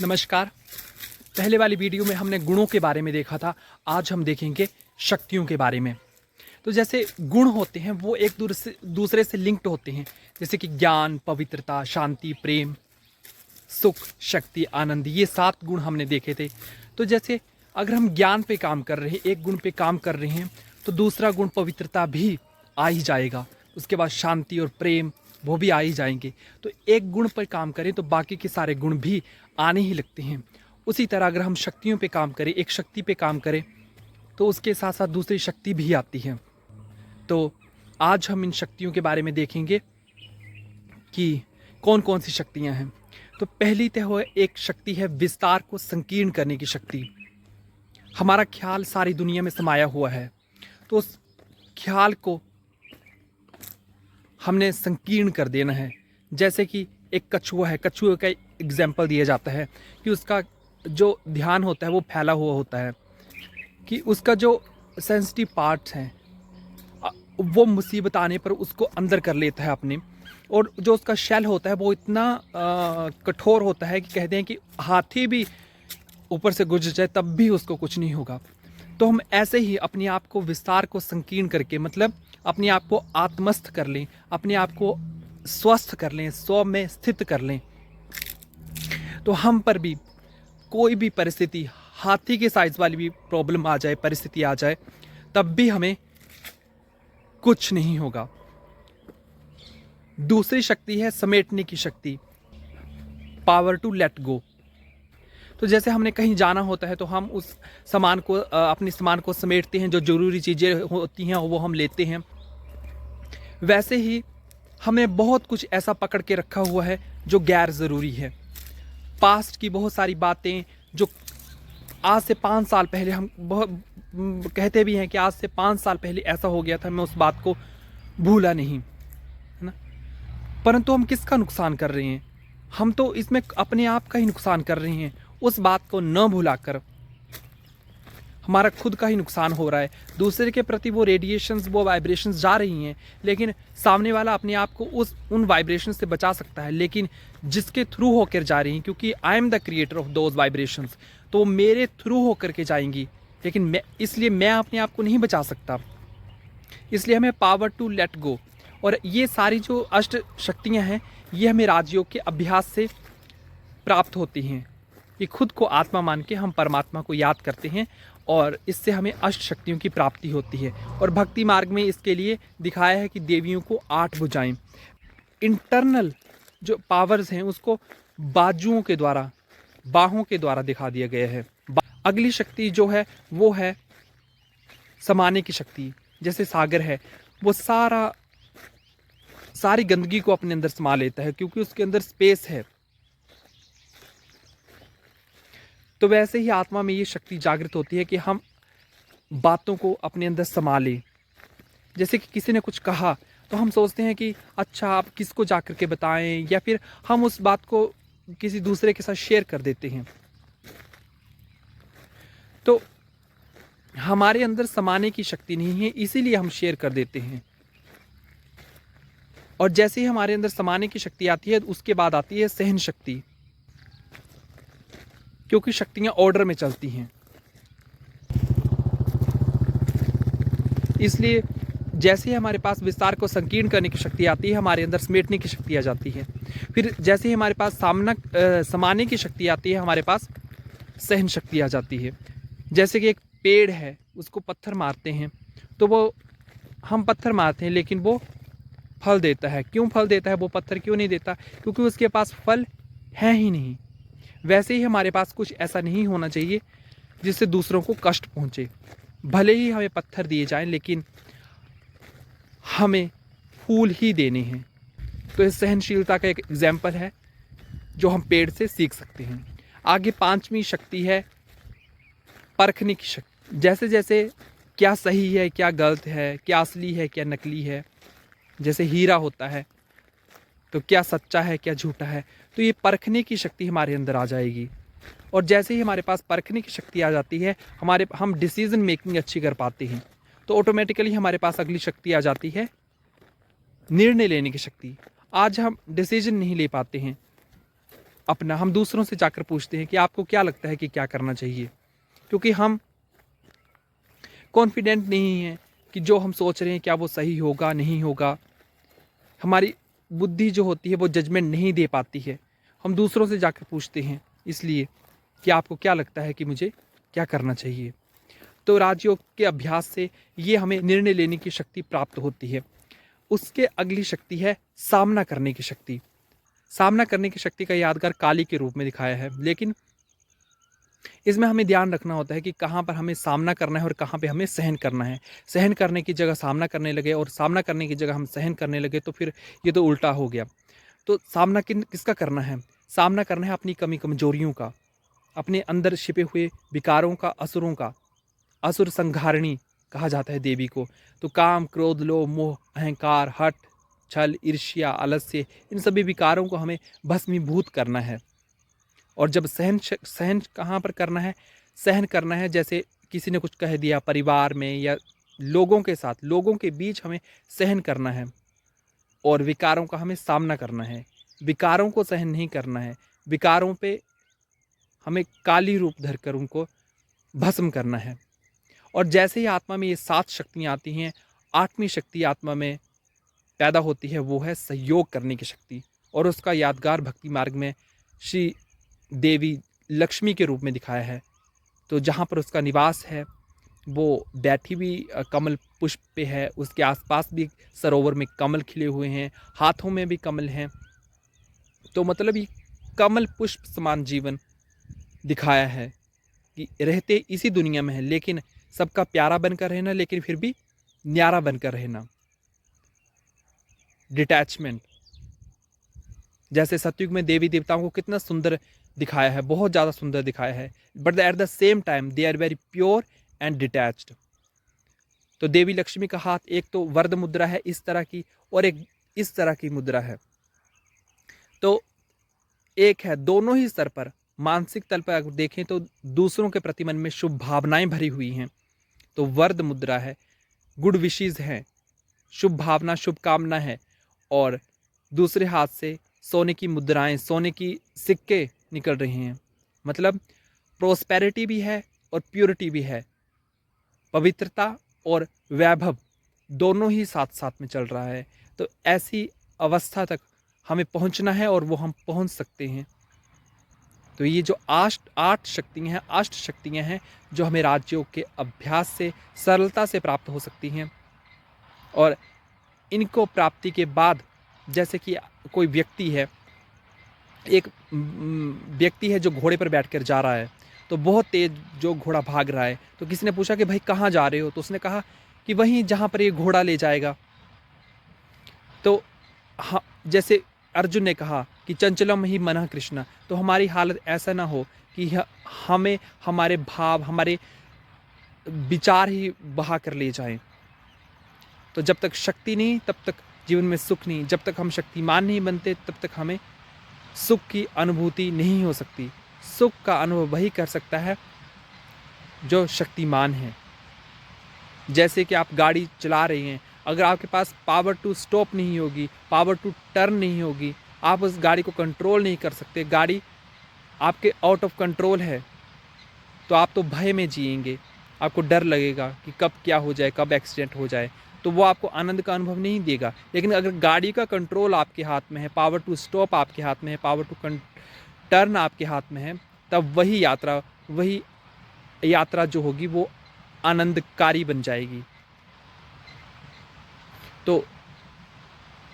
नमस्कार। पहले वाली वीडियो में हमने गुणों के बारे में देखा था। आज हम देखेंगे शक्तियों के बारे में। तो जैसे गुण होते हैं वो एक दूसरे से लिंक्ड होते हैं, जैसे कि ज्ञान, पवित्रता, शांति, प्रेम, सुख, शक्ति, आनंद। ये 7 गुण हमने देखे थे। तो जैसे अगर हम ज्ञान पे काम कर रहे हैं, एक गुण पे काम कर रहे हैं, तो दूसरा गुण पवित्रता भी आ ही जाएगा। उसके बाद शांति और प्रेम वो भी आ ही जाएंगे। तो एक गुण पर काम करें तो बाकी के सारे गुण भी आने ही लगते हैं। उसी तरह अगर हम शक्तियों पे काम करें, एक शक्ति पे काम करें, तो उसके साथ साथ दूसरी शक्ति भी आती है। तो आज हम इन शक्तियों के बारे में देखेंगे कि कौन कौन सी शक्तियां हैं। तो पहली तो एक शक्ति है विस्तार को संकीर्ण करने की शक्ति। हमारा ख्याल सारी दुनिया में समाया हुआ है, तो उस ख्याल को हमने संकीर्ण कर देना है। जैसे कि एक कछुआ है, कछुए का एग्जाम्पल दिया जाता है कि उसका जो ध्यान होता है वो फैला हुआ होता है, कि उसका जो सेंसिटिव पार्ट्स हैं वो मुसीबत आने पर उसको अंदर कर लेता है अपने, और जो उसका शेल होता है वो इतना कठोर होता है कि कहते हैं कि हाथी भी ऊपर से गुजर जाए तब भी उसको कुछ नहीं होगा। तो हम ऐसे ही अपने आप को विस्तार को संकीर्ण करके, मतलब अपने आप को आत्मस्थ कर लें, अपने आप को स्वस्थ कर लें, स्व में स्थित कर लें, तो हम पर भी कोई भी परिस्थिति, हाथी के साइज वाली भी प्रॉब्लम आ जाए, परिस्थिति आ जाए, तब भी हमें कुछ नहीं होगा। दूसरी शक्ति है समेटने की शक्ति, पावर टू लेट गो। तो जैसे हमने कहीं जाना होता है तो हम उस सामान को, अपने सामान को समेटते हैं, जो ज़रूरी चीज़ें होती हैं वो हम लेते हैं। वैसे ही हमें बहुत कुछ ऐसा पकड़ के रखा हुआ है जो गैर ज़रूरी है। पास्ट की बहुत सारी बातें जो आज से 5 साल पहले, हम बहुत कहते भी हैं कि आज से 5 साल पहले ऐसा हो गया था, मैं उस बात को भूला नहीं, है ना। परंतु हम किसका नुकसान कर रहे हैं? हम तो इसमें अपने आप का ही नुकसान कर रहे हैं। उस बात को न भुलाकर हमारा खुद का ही नुकसान हो रहा है। दूसरे के प्रति वो रेडिएशंस, वो वाइब्रेशंस जा रही हैं, लेकिन सामने वाला अपने आप को उन वाइब्रेशंस से बचा सकता है, लेकिन जिसके थ्रू होकर जा रही हैं, क्योंकि I am the creator of those vibrations, तो मेरे थ्रू होकर के जाएंगी, लेकिन इसलिए मैं अपने आप को नहीं बचा सकता। इसलिए हमें पावर टू लेट गो। और ये सारी जो अष्ट शक्तियाँ हैं, ये हमें राजयोग के अभ्यास से प्राप्त होती हैं। ये खुद को आत्मा मान के हम परमात्मा को याद करते हैं, और इससे हमें अष्ट शक्तियों की प्राप्ति होती है। और भक्ति मार्ग में इसके लिए दिखाया है कि देवियों को 8 भुजाएं, इंटरनल जो पावर्स हैं उसको बाजुओं के द्वारा, बाहों के द्वारा दिखा दिया गया है। अगली शक्ति जो है वो है समाने की शक्ति। जैसे सागर है, वो सारी गंदगी को अपने अंदर समा लेता है, क्योंकि उसके अंदर स्पेस है। तो वैसे ही आत्मा में ये शक्ति जागृत होती है कि हम बातों को अपने अंदर समा लें। जैसे कि किसी ने कुछ कहा तो हम सोचते हैं कि अच्छा आप किसको जाकर के बताएं, या फिर हम उस बात को किसी दूसरे के साथ शेयर कर देते हैं। तो हमारे अंदर समाने की शक्ति नहीं है, इसीलिए हम शेयर कर देते हैं। और जैसे ही हमारे अंदर समाने की शक्ति आती है, उसके बाद आती है सहन शक्ति, क्योंकि शक्तियां ऑर्डर में चलती हैं। इसलिए जैसे ही हमारे पास विस्तार को संकीर्ण करने की शक्ति आती है, हमारे अंदर समेटने की शक्ति आ जाती है। फिर जैसे ही हमारे पास समाने की शक्ति आती है, हमारे पास सहन शक्ति आ जाती है। जैसे कि एक पेड़ है, उसको पत्थर मारते हैं तो वो, हम पत्थर मारते हैं लेकिन वो फल देता है। क्यों फल देता है? वो पत्थर क्यों नहीं देता? क्योंकि उसके पास फल है ही नहीं। वैसे ही हमारे पास कुछ ऐसा नहीं होना चाहिए जिससे दूसरों को कष्ट पहुंचे। भले ही हमें पत्थर दिए जाएं, लेकिन हमें फूल ही देने हैं। तो इस सहनशीलता का एक एग्जाम्पल है जो हम पेड़ से सीख सकते हैं। आगे 5वीं शक्ति है परखने की शक्ति। जैसे जैसे क्या सही है, क्या गलत है, क्या असली है, क्या नकली है, जैसे हीरा होता है तो क्या सच्चा है, क्या झूठा है, तो ये परखने की शक्ति हमारे अंदर आ जाएगी। और जैसे ही हमारे पास परखने की शक्ति आ जाती है, हम डिसीजन मेकिंग अच्छी कर पाते हैं। तो ऑटोमेटिकली हमारे पास अगली शक्ति आ जाती है निर्णय लेने की शक्ति। आज हम डिसीजन नहीं ले पाते हैं, अपना हम दूसरों से जाकर पूछते हैं कि आपको क्या लगता है कि क्या करना चाहिए, क्योंकि हम कॉन्फिडेंट नहीं हैं कि जो हम सोच रहे हैं क्या वो सही होगा नहीं होगा। हमारी बुद्धि जो होती है वो जजमेंट नहीं दे पाती है। हम दूसरों से जाकर पूछते हैं इसलिए कि आपको क्या लगता है कि मुझे क्या करना चाहिए। तो राजयोग के अभ्यास से ये हमें निर्णय लेने की शक्ति प्राप्त होती है। उसके अगली शक्ति है सामना करने की शक्ति। सामना करने की शक्ति का यादगार काली के रूप में दिखाया है, लेकिन इसमें हमें ध्यान रखना होता है कि कहाँ पर हमें सामना करना है और कहाँ पे हमें सहन करना है। सहन करने की जगह सामना करने लगे और सामना करने की जगह हम सहन करने लगे तो फिर ये तो उल्टा हो गया। तो सामना किसका करना है? सामना करना है अपनी कमी कमजोरियों का, अपने अंदर छिपे हुए विकारों का, असुरों का। असुर संहारिणी कहा जाता है देवी को। तो काम, क्रोध, लोभ, मोह, अहंकार, हठ, छल, ईर्ष्या, आलस्य, इन सभी विकारों को हमें भस्मीभूत करना है। और जब सहन कहाँ पर करना है? सहन करना है जैसे किसी ने कुछ कह दिया परिवार में या लोगों के साथ, लोगों के बीच हमें सहन करना है। और विकारों का हमें सामना करना है। विकारों को सहन नहीं करना है। विकारों पे हमें काली रूप धरकर उनको भस्म करना है। और जैसे ही आत्मा में ये 7 शक्तियाँ आती हैं, 8वीं शक्ति आत्मा में पैदा होती है, वो है सहयोग करने की शक्ति। और उसका यादगार भक्ति मार्ग में श्री देवी लक्ष्मी के रूप में दिखाया है। तो जहाँ पर उसका निवास है वो बैठी भी कमल पुष्प पे है, उसके आसपास भी सरोवर में कमल खिले हुए हैं, हाथों में भी कमल हैं। तो मतलब ये कमल पुष्प समान जीवन दिखाया है कि रहते इसी दुनिया में है, लेकिन सबका प्यारा बनकर रहना, लेकिन फिर भी न्यारा बनकर रहना। डिटैचमेंट। जैसे सतयुग में देवी देवताओं को कितना सुंदर दिखाया है, बहुत ज़्यादा सुंदर दिखाया है, but at the same time they are very pure and detached. तो देवी लक्ष्मी का हाथ एक तो वरद मुद्रा है इस तरह की, और एक इस तरह की मुद्रा है। तो एक है दोनों ही स्तर पर, मानसिक तल पर अगर देखें तो दूसरों के प्रति मन में शुभ भावनाएं भरी हुई हैं, तो वरद मुद्रा है, गुड विशेज हैं, शुभ भावना, शुभ कामना है। और दूसरे हाथ से सोने की मुद्राएं, सोने की सिक्के निकल रहे हैं। मतलब प्रोस्पेरिटी भी है और प्योरिटी भी है, पवित्रता और वैभव दोनों ही साथ साथ में चल रहा है। तो ऐसी अवस्था तक हमें पहुंचना है और वो हम पहुंच सकते हैं। तो ये जो 8 शक्तियाँ हैं, 8 शक्तियाँ हैं जो हमें राजयोग के अभ्यास से सरलता से प्राप्त हो सकती हैं। और इनको प्राप्ति के बाद, जैसे कि कोई व्यक्ति है, एक व्यक्ति है जो घोड़े पर बैठकर जा रहा है, तो बहुत तेज जो घोड़ा भाग रहा है, तो किसी ने पूछा कि भाई कहाँ जा रहे हो? तो उसने कहा कि वहीं जहाँ पर ये घोड़ा ले जाएगा। तो हाँ, जैसे अर्जुन ने कहा कि चंचलम ही मनः कृष्ण, तो हमारी हालत ऐसा ना हो कि हमें हमारे भाव, हमारे विचार ही बहा कर ले जाएं। तो जब तक शक्ति नहीं तब तक जीवन में सुख नहीं, जब तक हम शक्तिमान नहीं बनते तब तक हमें सुख की अनुभूति नहीं हो सकती। सुख का अनुभव वही कर सकता है जो शक्तिमान है। जैसे कि आप गाड़ी चला रही हैं, अगर आपके पास पावर टू स्टॉप नहीं होगी, पावर टू टर्न नहीं होगी, आप उस गाड़ी को कंट्रोल नहीं कर सकते, गाड़ी आपके आउट ऑफ कंट्रोल है, तो आप तो भय में जिएंगे। आपको डर लगेगा कि कब क्या हो जाए, कब एक्सीडेंट हो जाए, तो वो आपको आनंद का अनुभव नहीं देगा। लेकिन अगर गाड़ी का कंट्रोल आपके हाथ में है, पावर टू स्टॉप आपके हाथ में है, पावर टू टर्न आपके हाथ में है, तब वही यात्रा जो होगी वो आनंदकारी बन जाएगी। तो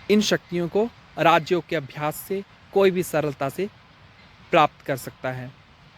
इन शक्तियों को राजयोग के अभ्यास से कोई भी सरलता से प्राप्त कर सकता है।